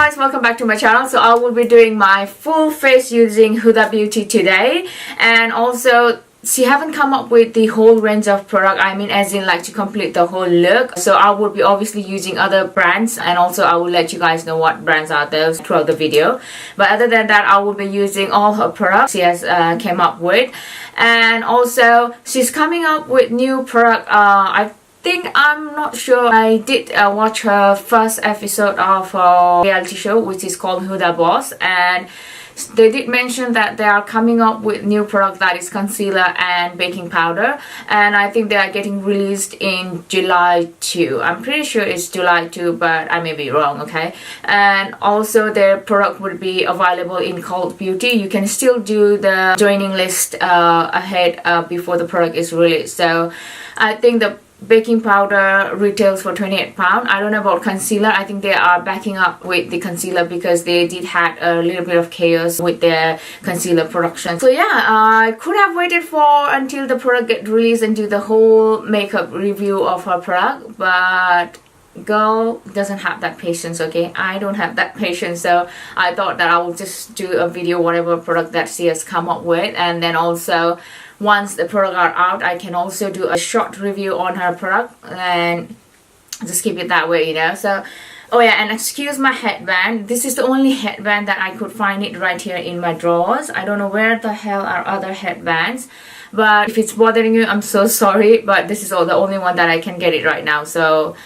guys, welcome back to my channel. So I will be doing my full face using Huda Beauty today, and also she haven't come up with the whole range of product, I mean as in like to complete the whole look. So I will be obviously using other brands, and also I will let you guys know what brands are there throughout the video. But other than that, I will be using all her products she has came up with, and also she's coming up with new product. I'm not sure. I did watch her first episode of her reality show, which is called Huda Boss, and they did mention that they are coming up with new product that is concealer and baking powder, and I think they are getting released in July 2. I'm pretty sure it's July 2, but I may be wrong, okay? And also their product would be available in Cult Beauty. You can still do the joining list ahead before the product is released. So I think the baking powder retails for £28. I don't know about concealer. I think they are backing up with the concealer because they did had a little bit of chaos with their concealer production. So yeah, I could have waited for until the product get released and do the whole makeup review of her product, but girl doesn't have that patience, okay? I don't have that patience, so I thought that I will just do a video whatever product that she has come up with, and then also once the product are out, I can also do a short review on her product and just keep it that way, you know. So oh yeah, and excuse my headband. This is the only headband that I could find it right here in my drawers. I don't know where the hell are other headbands, but if it's bothering you, I'm so sorry, but this is the only one that I can get it right now. So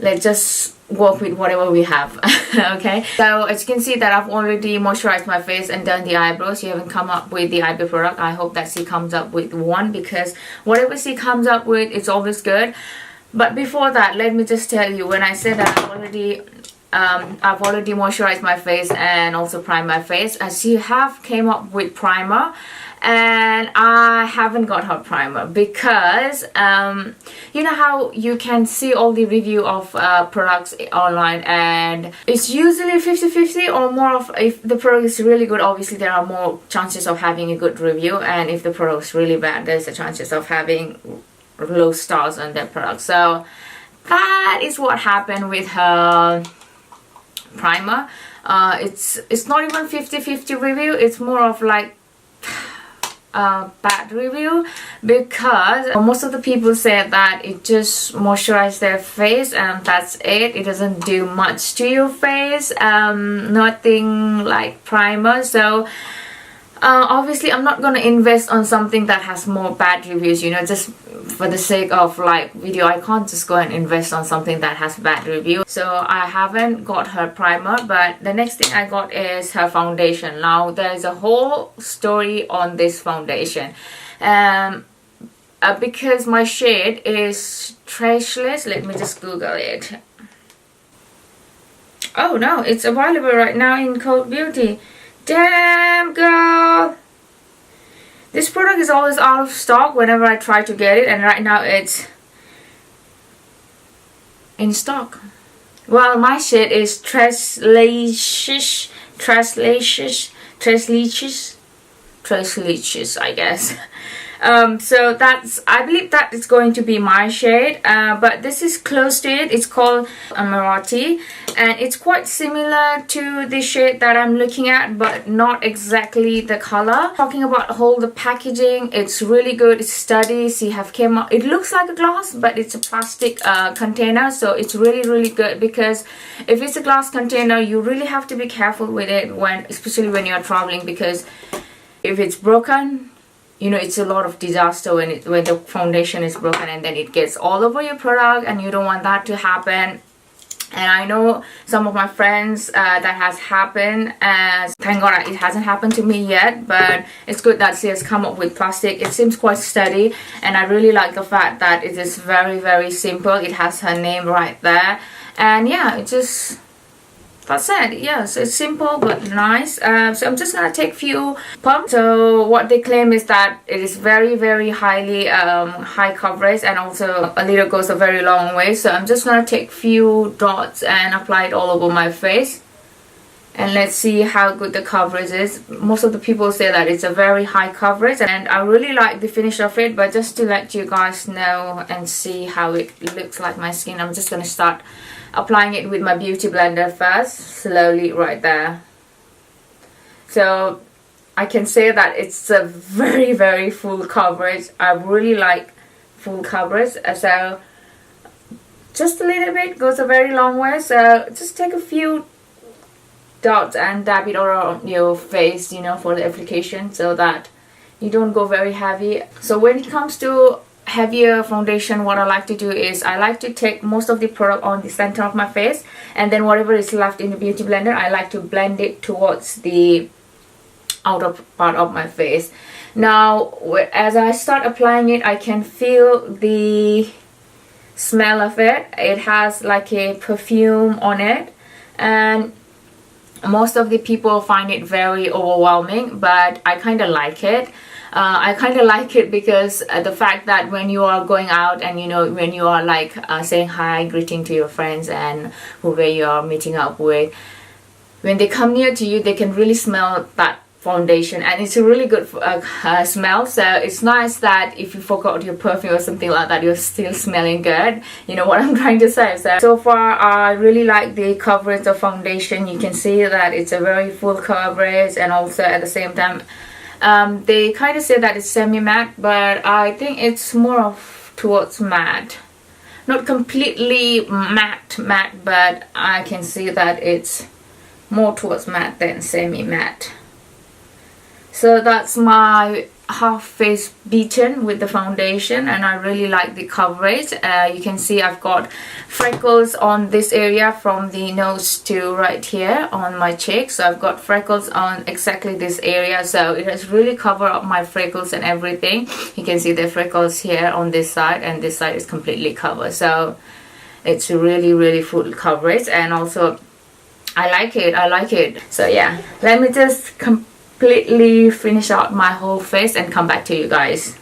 let's just work with whatever we have. Okay, so as you can see that I've already moisturized my face and done the eyebrows. She haven't come up with the eyebrow product. I hope that she comes up with one, because whatever she comes up with, it's always good. But before that, let me just tell you, when I said that I've already moisturized my face and also primed my face, as she have came up with primer, and I haven't got her primer because you know how you can see all the review of products online, and it's usually 50-50 or more. Of if the product is really good, obviously there are more chances of having a good review, and if the product is really bad, there's a chances of having low stars on that product. So that is what happened with her primer. It's not even 50-50 review, it's more of like bad review, because most of the people said that it just moisturizes their face and that's it. It doesn't do much to your face, nothing like primer. So obviously I'm not gonna invest on something that has more bad reviews, you know, just for the sake of like video. I can't just go and invest on something that has bad review. So I haven't got her primer, but the next thing I got is her foundation. Now there's a whole story on this foundation, because my shade is Trashless. Let me just Google it. Oh no, it's available right now in Cult Beauty. Damn girl, this product is always out of stock whenever I try to get it, and right now it's in stock. Well, my shade is Trashless, I guess. So that's, I believe that is going to be my shade, but this is close to it. It's called Amarati, and it's quite similar to the shade that I'm looking at, but not exactly the color. Talking about whole the packaging, it's really good. It's sturdy. See, have came up, it looks like a glass, but it's a plastic container, so it's really good, because if it's a glass container, you really have to be careful with it, especially when you're traveling, because if it's broken, you know, it's a lot of disaster when the foundation is broken and then it gets all over your product, and you don't want that to happen. And I know some of my friends that has happened, and thank God it hasn't happened to me yet, but it's good that she has come up with plastic. It seems quite sturdy, and I really like the fact that it is very simple. It has her name right there, and yeah, it just, that's it. Yeah, so it's simple but nice. So I'm just gonna take few pumps. So what they claim is that it is very highly high coverage, and also a little goes a very long way. So I'm just gonna take few dots and apply it all over my face, and let's see how good the coverage is. Most of the people say that it's a very high coverage, and I really like the finish of it. But just to let you guys know and see how it looks like my skin, I'm just gonna start applying it with my beauty blender first, slowly right there. So I can say that it's a very full coverage. I really like full coverage, so just a little bit goes a very long way. So just take a few dots and dab it around your face, you know, for the application, so that you don't go very heavy. So when it comes to heavier foundation, what I like to do is I like to take most of the product on the center of my face, and then whatever is left in the beauty blender, I like to blend it towards the outer part of my face. Now as I start applying it, I can feel the smell of it. It has like a perfume on it, and most of the people find it very overwhelming, but I kind of like it. I kind of like it because the fact that when you are going out and, you know, when you are like saying hi, greeting to your friends and whoever you are meeting up with, when they come near to you, they can really smell that foundation, and it's a really good smell. So it's nice that if you forgot your perfume or something like that, you're still smelling good. You know what I'm trying to say. So far I really like the coverage of foundation. You can see that it's a very full coverage, and also at the same time they kind of say that it's semi-matte, but I think it's more of towards matte. Not completely matte, but I can see that it's more towards matte than semi-matte. So that's my half face beaten with the foundation, and I really like the coverage. You can see I've got freckles on this area from the nose to right here on my cheek. So I've got freckles on exactly this area, so it has really covered up my freckles and everything. You can see the freckles here on this side, and this side is completely covered. So it's really full coverage, and also I like it. So yeah, let me just completely finish out my whole face and come back to you guys.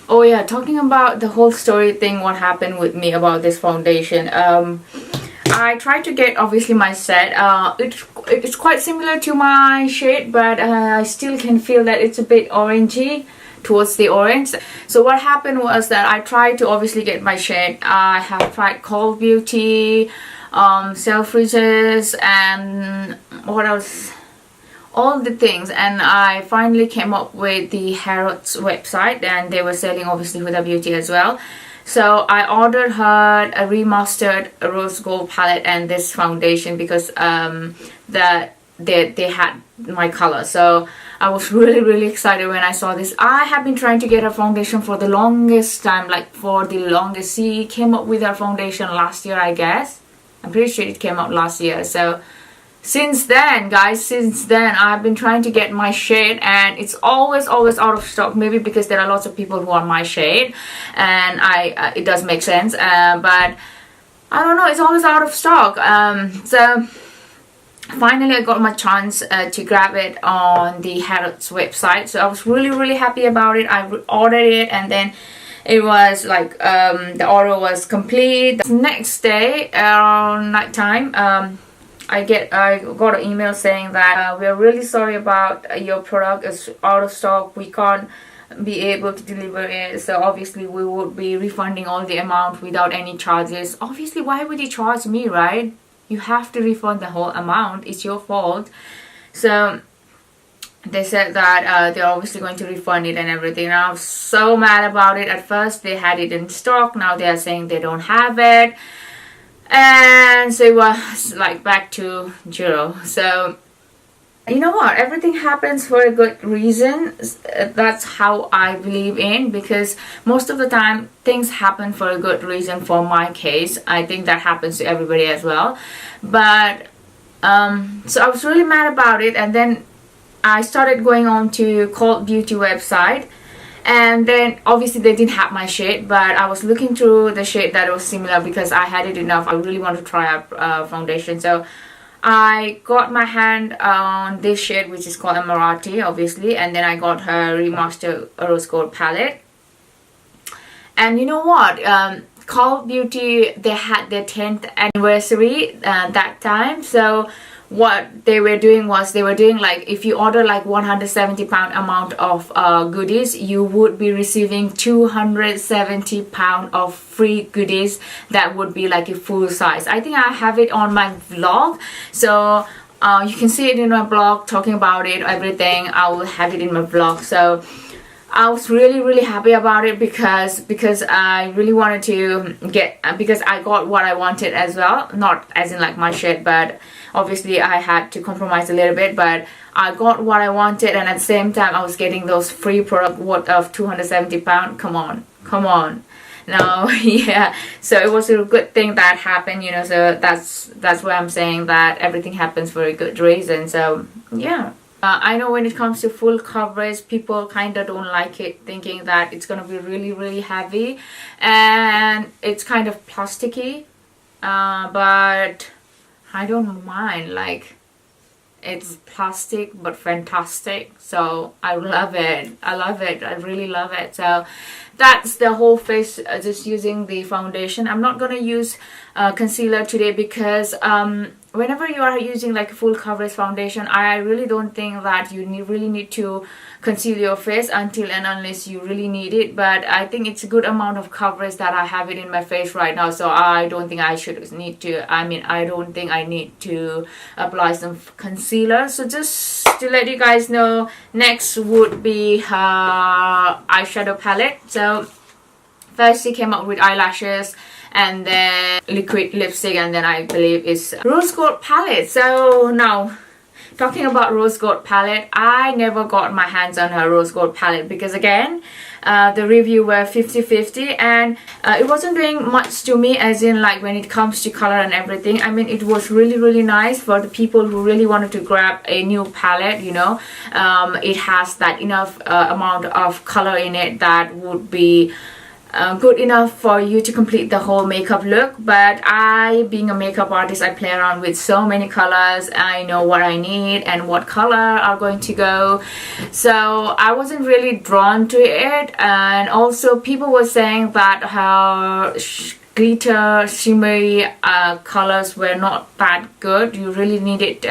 Oh yeah, talking about the whole story thing, what happened with me about this foundation. I tried to get obviously my set. It's quite similar to my shade, but I still can feel that it's a bit orangey towards the orange. So what happened was that I tried to obviously get my shade. I have tried Call Beauty, Selfridges, and what else, all the things, and I finally came up with the Harrods website, and they were selling obviously Huda Beauty as well. So I ordered her a remastered rose gold palette and this foundation because they had my color. So I was really excited when I saw this. I have been trying to get a foundation for the longest time, like for the longest. She came up with her foundation last year, I guess. I'm pretty sure it came out last year. So since then, guys, I've been trying to get my shade, and it's always out of stock. Maybe because there are lots of people who are my shade, and it does make sense, but I don't know, it's always out of stock. So finally I got my chance to grab it on the Harrods website. So I was really happy about it. I ordered it, and then it was like the order was complete. The next day around night time, I got an email saying that we're really sorry about your product is out of stock. We can't be able to deliver it, so obviously we would be refunding all the amount without any charges. Obviously, why would you charge me, right? You have to refund the whole amount. It's your fault. So they said that they're obviously going to refund it and everything. And I was so mad about it. At first they had it in stock, now they are saying they don't have it. And so it was like back to zero. So you know what, everything happens for a good reason. That's how I believe in, because most of the time things happen for a good reason. For my case, I think that happens to everybody as well. But so I was really mad about it, and then I started going on to Call Beauty website. And then obviously they didn't have my shade, but I was looking through the shade that was similar because I had it enough. I really want to try out foundation. So I got my hand on this shade, which is called Emirati, obviously. And then I got her remastered rose gold palette. And you know what? Call Beauty, they had their 10th anniversary that time. So what they were doing was they were doing like, if you order like 170 pound amount of goodies, you would be receiving 270 pound of free goodies that would be like a full size. I think I have it on my vlog, so you can see it in my blog, talking about it, everything. I will have it in my vlog. So I was really happy about it because I really wanted to get, because I got what I wanted as well, not as in like my shit, but obviously I had to compromise a little bit, but I got what I wanted, and at the same time I was getting those free product worth of 270 pound. Come on no. Yeah, so it was a good thing that happened, you know. So that's why I'm saying that everything happens for a good reason. So yeah, I know when it comes to full coverage, people kind of don't like it, thinking that it's gonna be really heavy and it's kind of plasticky, but I don't mind. Like, it's plastic but fantastic, so I love it. I really love it. So that's the whole face, just using the foundation. I'm not gonna use concealer today because whenever you are using like a full coverage foundation, I really don't think that you really need to conceal your face until and unless you really need it. But I think it's a good amount of coverage that I have it in my face right now, so I don't think I should need to, I don't think I need to apply some concealer. So just to let you guys know, next would be eyeshadow palette. So first she came up with eyelashes, and then liquid lipstick, and then I believe it's rose gold palette. So now, talking about rose gold palette, I never got my hands on her rose gold palette because again, the review were 50-50, and it wasn't doing much to me, as in like when it comes to color and everything. I mean, it was really nice for the people who really wanted to grab a new palette, you know. It has that enough amount of color in it that would be good enough for you to complete the whole makeup look. But I, being a makeup artist, I play around with so many colors. I know what I need and what color are going to go, so I wasn't really drawn to it. And also people were saying that her glitter shimmery colors were not that good. You really needed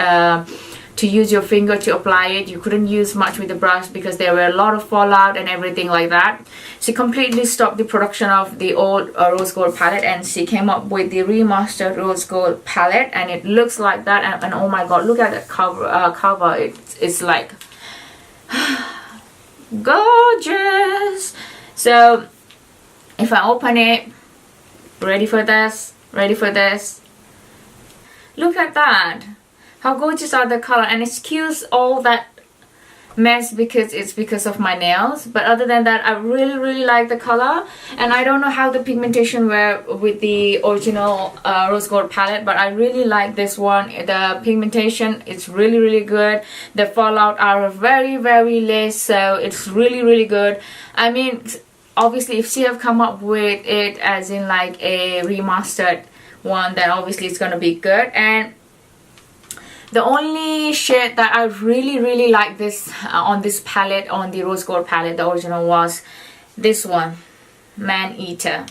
to use your finger to apply it. You couldn't use much with the brush because there were a lot of fallout and everything like that. She completely stopped the production of the old rose gold palette, and she came up with the remastered rose gold palette, and it looks like that. And oh my god, look at that cover. It's like gorgeous. So if I open it, ready for this, look at that. How gorgeous are the color, and excuse all that mess because it's because of my nails, but other than that, I really like the color. And I don't know how the pigmentation were with the original rose gold palette, but I really like this one. The pigmentation is really good. The fallout are very less, so it's really good. I mean, obviously if she have come up with it as in like a remastered one, then obviously it's gonna be good. And the only shade that I really like this on this palette, on the rose gold palette, the original, was this one, Man Eater.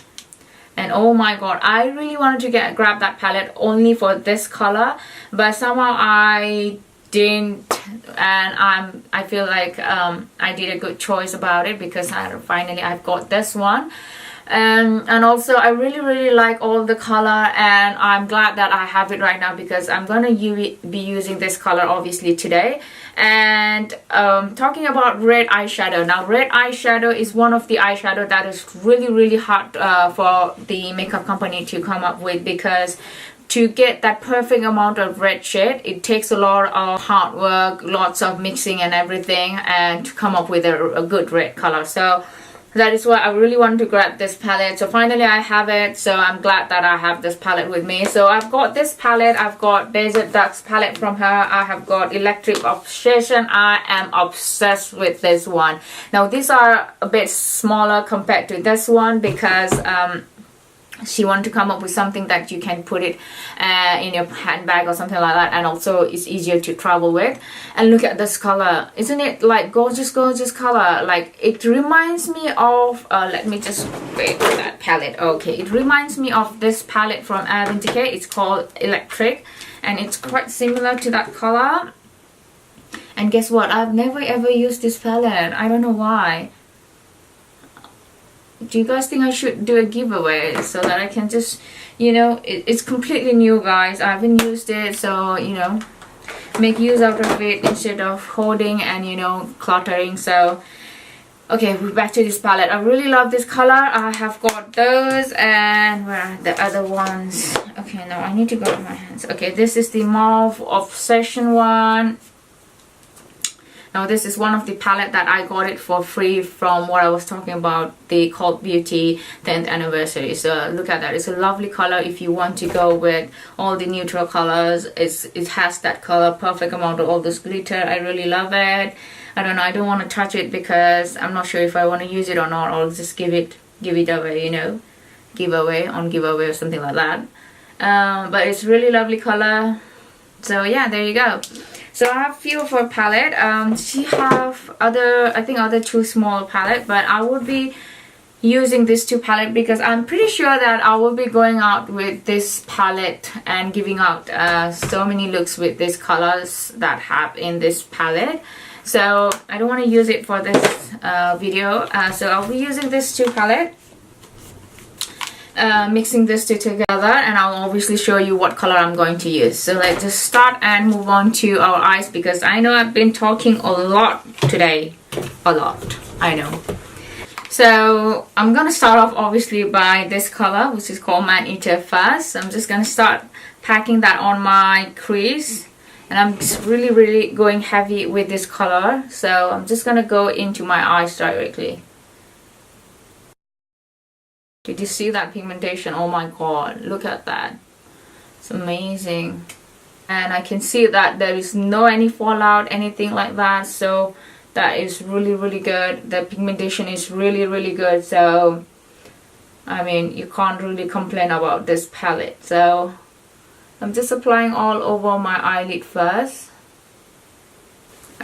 And oh my god, I really wanted to grab that palette only for this color, but somehow I didn't, and I feel like I did a good choice about it because finally I've got this one. And also I really like all the color, and I'm glad that I have it right now because I'm gonna be using this color obviously today. And talking about red eyeshadow, now red eyeshadow is one of the eyeshadow that is really hard for the makeup company to come up with, because to get that perfect amount of red shade, it takes a lot of hard work, lots of mixing and everything, and to come up with a good red color. So that is why I really want to grab this palette. So finally I have it, so I'm glad that I have this palette with me. So I've got this palette, I've got Desert Ducks palette from her, I have got Electric Obsession. I am obsessed with this one. Now these are a bit smaller compared to this one because she wanted to come up with something that you can put it in your handbag or something like that, and also it's easier to travel with. And look at this color, isn't it like gorgeous color? Like it reminds me of let me just wait for that palette. Okay, it reminds me of this palette from Urban Decay. It's called Electric, and it's quite similar to that color. And guess what, I've never ever used this palette. I don't know why. Do you guys think I should do a giveaway so that I can just, you know, it's completely new, guys. I haven't used it, so, you know, make use out of it instead of hoarding and, you know, cluttering. So okay, we're back to this palette. I really love this color. I have got those, and where are the other ones? Okay, no, I need to go to my hands. Okay, this is the Mauve Obsession one. Now this is one of the palette that I got it for free from what I was talking about, the Cult Beauty 10th anniversary. So look at that. It's a lovely color if you want to go with all the neutral colors. It has that color, perfect amount of all this glitter. I really love it. I don't know, I don't want to touch it because I'm not sure if I want to use it or not. I'll just give it away, you know, giveaway or something like that. But it's really lovely color. So yeah, there you go. So I have few of her palette. She have other two small palette, but I would be using this two palette because I'm pretty sure that I will be going out with this palette and giving out so many looks with these colors that have in this palette. So I don't want to use it for this video. So I'll be using this two palette. Mixing this two together, and I'll obviously show you what color I'm going to use. So let's just start and move on to our eyes, because I know I've been talking a lot today. A lot, I know. So I'm gonna start off obviously by this color, which is called Man Eater first. So I'm just gonna start packing that on my crease, and I'm just really going heavy with this color. So I'm just gonna go into my eyes directly. Did you see that pigmentation? Oh my god, look at that. It's amazing. And I can see that there is no any fallout, anything like that. So that is really good. The pigmentation is really good. So I mean, you can't really complain about this palette. So I'm just applying all over my eyelid first.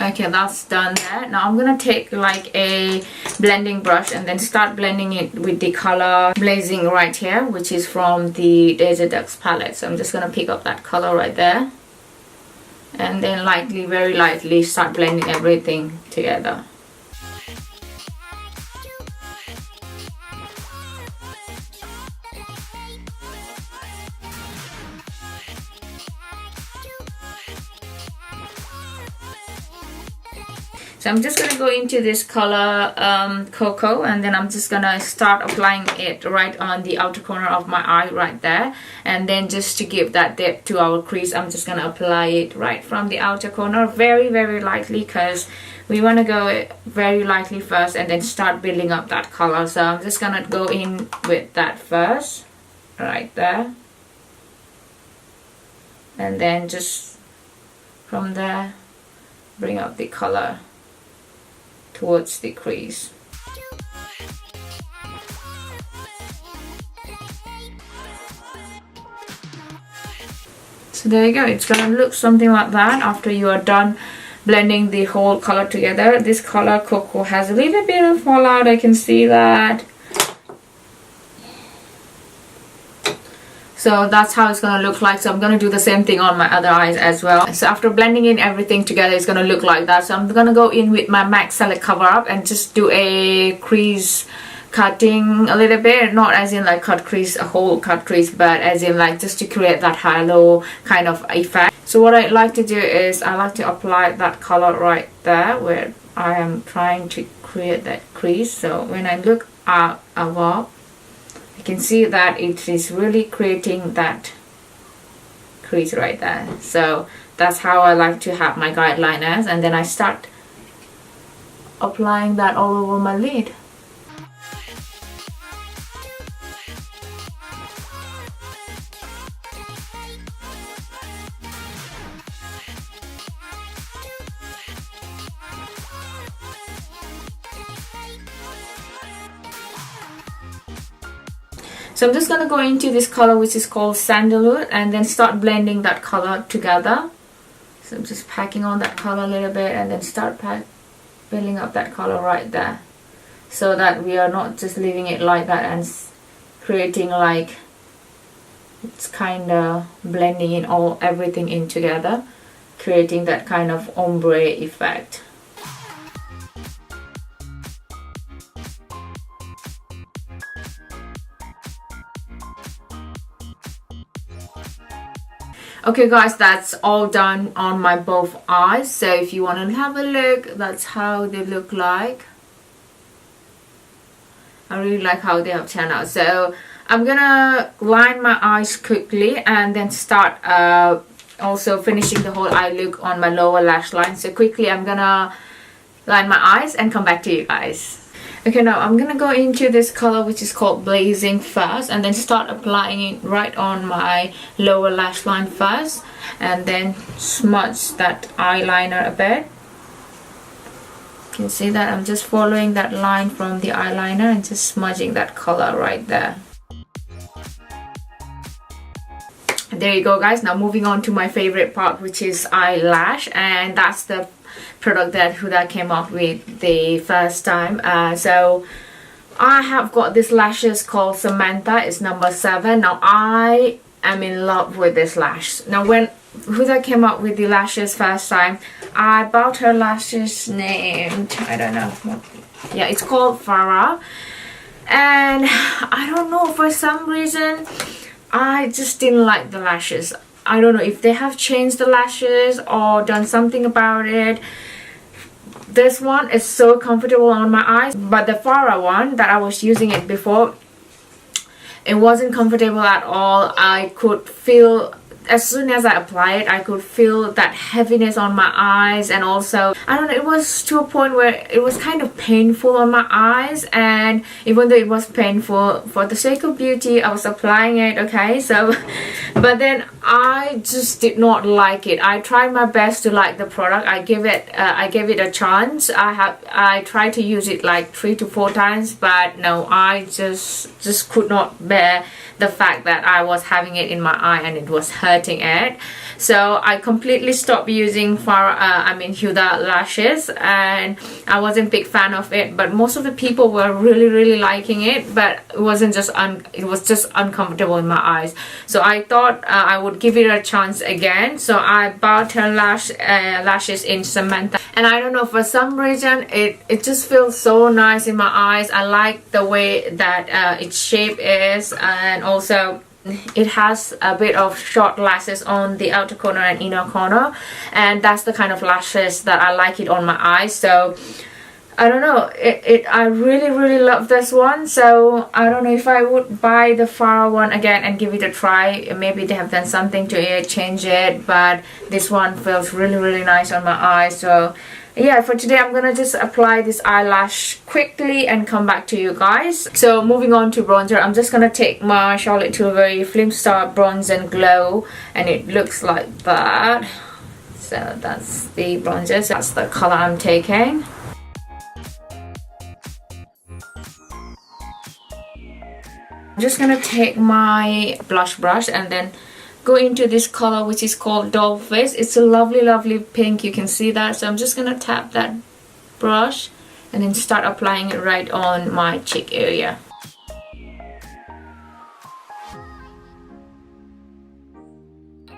Okay, that's done there. Now I'm gonna take like a blending brush and then start blending it with the color Blazing right here, which is from the Desert Ducks palette. So I'm just gonna pick up that color right there, and then lightly, very lightly start blending everything together. So I'm just going to go into this color Cocoa, and then I'm just going to start applying it right on the outer corner of my eye right there. And then just to give that depth to our crease, I'm just going to apply it right from the outer corner very lightly, because we want to go very lightly first and then start building up that color. So I'm just going to go in with that first right there, and then just from there bring up the color towards the crease. So there you go, it's gonna look something like that after you are done blending the whole color together. This color Cocoa has a little bit of fallout, I can see that. So that's how it's gonna look like. So I'm gonna do the same thing on my other eyes as well. So after blending in everything together, it's gonna look like that. So I'm gonna go in with my MAC Select Cover Up and just do a crease cutting a little bit, not as in like cut crease, a whole cut crease, but as in like just to create that halo kind of effect. So what I like to do is I like to apply that color right there where I am trying to create that crease. So when I look up above, you can see that it is really creating that crease right there. So that's how I like to have my guideliners, and then I start applying that all over my lid. So I'm just going to go into this color which is called Sandalwood and then start blending that color together. So I'm just packing on that color a little bit and then start building up that color right there, so that we are not just leaving it like that and creating like it's kind of blending in everything in together, creating that kind of ombre effect. Okay guys, that's all done on my both eyes. So if you want to have a look, that's how they look like. I really like how they have turned out. So I'm gonna line my eyes quickly and then start also finishing the whole eye look on my lower lash line. So quickly I'm gonna line my eyes and come back to you guys. Okay, now I'm gonna go into this color which is called Blazing first, and then start applying it right on my lower lash line first, and then smudge that eyeliner a bit. You can see that I'm just following that line from the eyeliner and just smudging that color right there. And there you go guys. Now moving on to my favorite part, which is eyelash, and that's the product that Huda came up with the first time. So I have got this lashes called Samantha. It's number 7. Now I am in love with this lash. Now when Huda came up with the lashes first time, I bought her lashes named, I don't know what, yeah, it's called Farah, and I don't know, for some reason I just didn't like the lashes. I don't know if they have changed the lashes or done something about it. This one is so comfortable on my eyes, but the Farah one that I was using it before, it wasn't comfortable at all. I could feel, as soon as I apply it, I could feel that heaviness on my eyes, and also I don't know, it was to a point where it was kind of painful on my eyes. And even though it was painful, for the sake of beauty I was applying it, okay? So but then I just did not like it. I tried my best to like the product. I gave it a chance. I tried to use it like 3 to 4 times, but no, I just could not bear the fact that I was having it in my eye and it was hurting it. So I completely stopped using Huda lashes, and I wasn't a big fan of it, but most of the people were really liking it, but it was just uncomfortable in my eyes. So I thought I would give it a chance again. So I bought her lashes in Samantha, and I don't know, for some reason it just feels so nice in my eyes. I like the way that its shape is, and also it has a bit of short lashes on the outer corner and inner corner, and that's the kind of lashes that I like it on my eyes. So I don't know, I really love this one. So I don't know if I would buy the Farah one again and give it a try. Maybe they have done something to it, change it, but this one feels really nice on my eyes. So yeah, for today I'm gonna just apply this eyelash quickly and come back to you guys. So moving on to bronzer, I'm just gonna take my Charlotte Tilbury Film Star Bronze and Glow, and it looks like that. So that's the bronzer, so that's the color I'm taking. I'm just gonna take my blush brush and then go into this color which is called Doll Face. It's a lovely pink, you can see that. So I'm just gonna tap that brush and then start applying it right on my cheek area.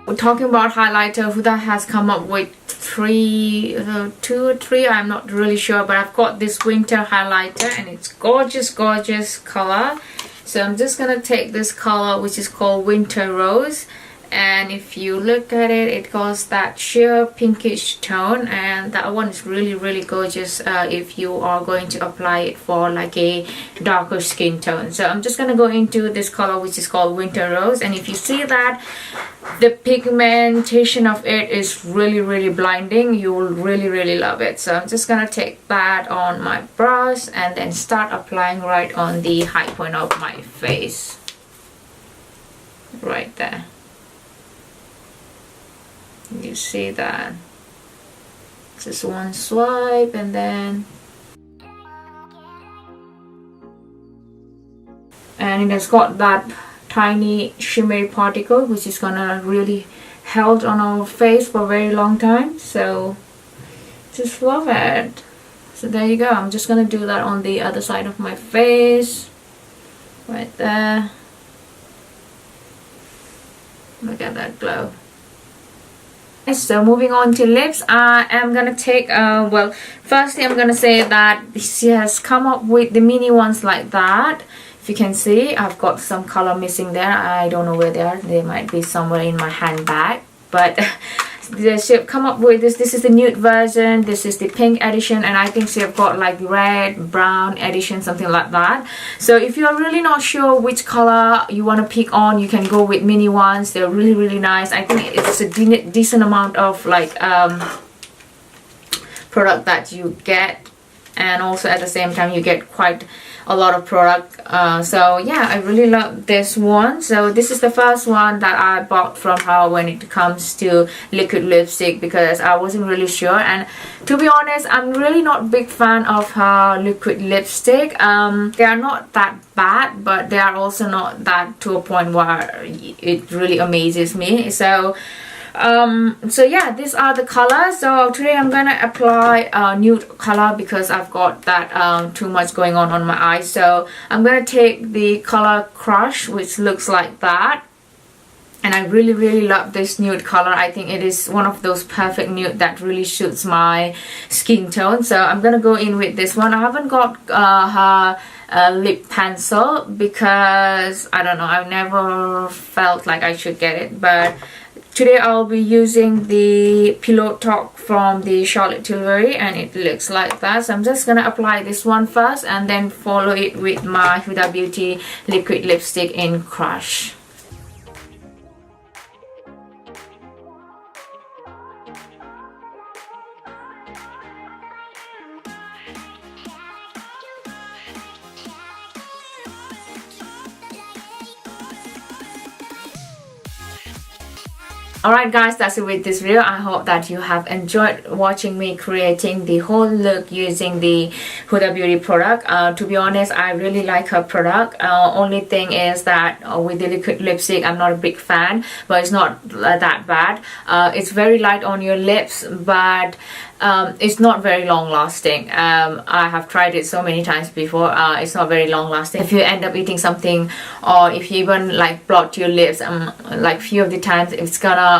We're talking about highlighter. Huda has come up with 2 or 3, I'm not really sure, but I've got this winter highlighter and it's gorgeous color. So I'm just gonna take this color which is called Winter Rose, and if you look at it, it goes that sheer pinkish tone, and that one is really gorgeous if you are going to apply it for like a darker skin tone. So I'm just gonna go into this color which is called Winter Rose, and if you see that the pigmentation of it is really blinding, you will really love it. So I'm just gonna take that on my brush and then start applying right on the high point of my face, right there. You see that? Just one swipe, and and it has got that tiny shimmery particle which is gonna really held on our face for a very long time. So just love it. So there you go. I'm just gonna do that on the other side of my face, right there. Look at that glow. So moving on to lips, I am gonna take well, firstly I'm gonna say that she has come up with the mini ones like that. If you can see, I've got some color missing there. I don't know where they are. They might be somewhere in my handbag, but she have come up with this. This is the nude version, this is the pink edition, and I think she have got like red, brown edition, something like that. So if you're really not sure which color you want to pick on, you can go with mini ones. They're really nice. I think it's a decent amount of like product that you get, and also at the same time you get quite a lot of product. So yeah, I really love this one. So this is the first one that I bought from her when it comes to liquid lipstick, because I wasn't really sure, and to be honest, I'm really not a big fan of her liquid lipstick. They are not that bad, but they are also not that to a point where it really amazes me. So so yeah, these are the colors. So today I'm gonna apply nude color because I've got that too much going on my eyes. So I'm gonna take the color Crush, which looks like that, and I really love this nude color. I think it is one of those perfect nude that really suits my skin tone. So I'm gonna go in with this one. I haven't got her lip pencil because I don't know, I've never felt like I should get it, but today I'll be using the Pillow Talk from the Charlotte Tilbury, and it looks like that. So I'm just gonna apply this one first and then follow it with my Huda Beauty liquid lipstick in Crush. Alright guys, that's it with this video. I hope that you have enjoyed watching me creating the whole look using the Huda Beauty product. To be honest, I really like her product. Only thing is that with the liquid lipstick, I'm not a big fan, but it's not that bad. It's very light on your lips, but it's not very long lasting. I have tried it so many times before. It's not very long lasting. If you end up eating something, or if you even like blot your lips, like few of the times it's gonna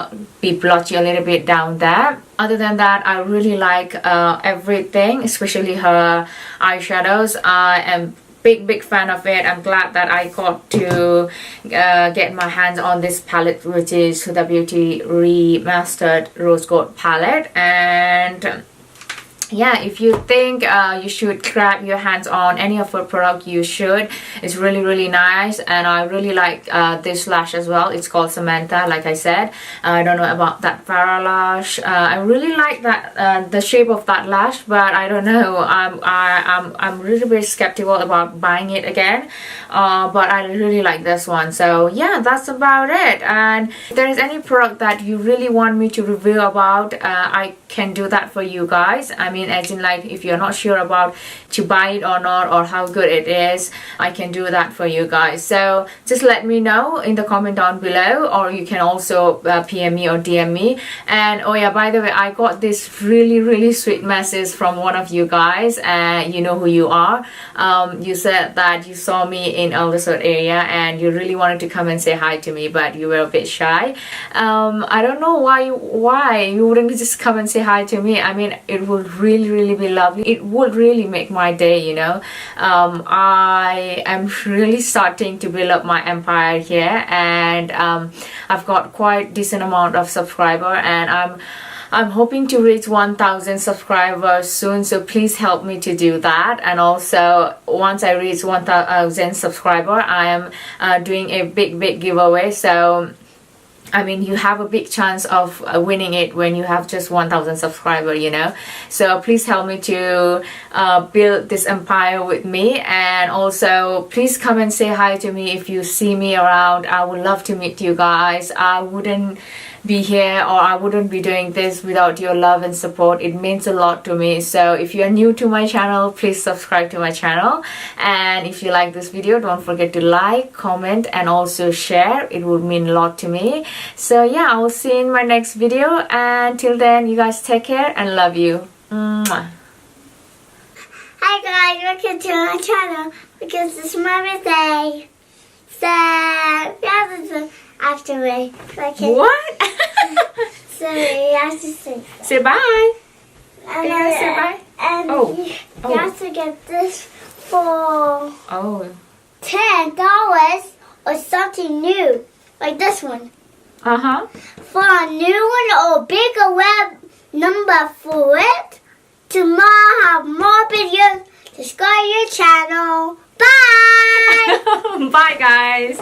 be blotchy a little bit down there. Other than that, I really like everything, especially her eyeshadows. I am big fan of it. I'm glad that I got to get my hands on this palette, which is Huda Beauty Remastered Rose Gold palette. And yeah, if you think you should grab your hands on any of her product, you should. It's really nice, and I really like this lash as well. It's called Samantha, like I said. I don't know about that Farah lash. I really like that the shape of that lash, but I don't know. I'm really very skeptical about buying it again. But I really like this one. So yeah, that's about it. And if there is any product that you really want me to review about, I can do that for you guys. I mean, as in like if you're not sure about to buy it or not, or how good it is, I can do that for you guys. So just let me know in the comment down below, or you can also PM me or DM me. And oh yeah, by the way, I got this really sweet message from one of you guys, and you know who you are. You said that you saw me in Aldershot area and you really wanted to come and say hi to me, but you were a bit shy. I don't know why you wouldn't just come and say hi to me. I mean, it would really be lovely. It would really make my day, you know. I am really starting to build up my empire here, and I've got quite decent amount of subscriber, and I'm hoping to reach 1,000 subscribers soon, so please help me to do that. And also, once I reach 1,000 subscriber, I am doing a big giveaway. So I mean, you have a big chance of winning it when you have just 1,000 subscribers, you know. So please help me to build this empire with me. And also, please come and say hi to me if you see me around. I would love to meet you guys. I wouldn't be here, or I wouldn't be doing this without your love and support. It means a lot to me. So if you are new to my channel, please subscribe to my channel, and if you like this video, don't forget to like, comment, and also share. It would mean a lot to me. So yeah, I will see you in my next video, and till then, you guys take care and love you. Mwah. Hi guys, welcome to my channel because it's my birthday. So, yeah, after me. Okay. What? So, you have to say. Say bye. And You gonna say bye? And you have to get this for $10 or something new, like this one. For a new one or bigger web number for it. Tomorrow have more videos. Subscribe your channel. Bye. Bye guys.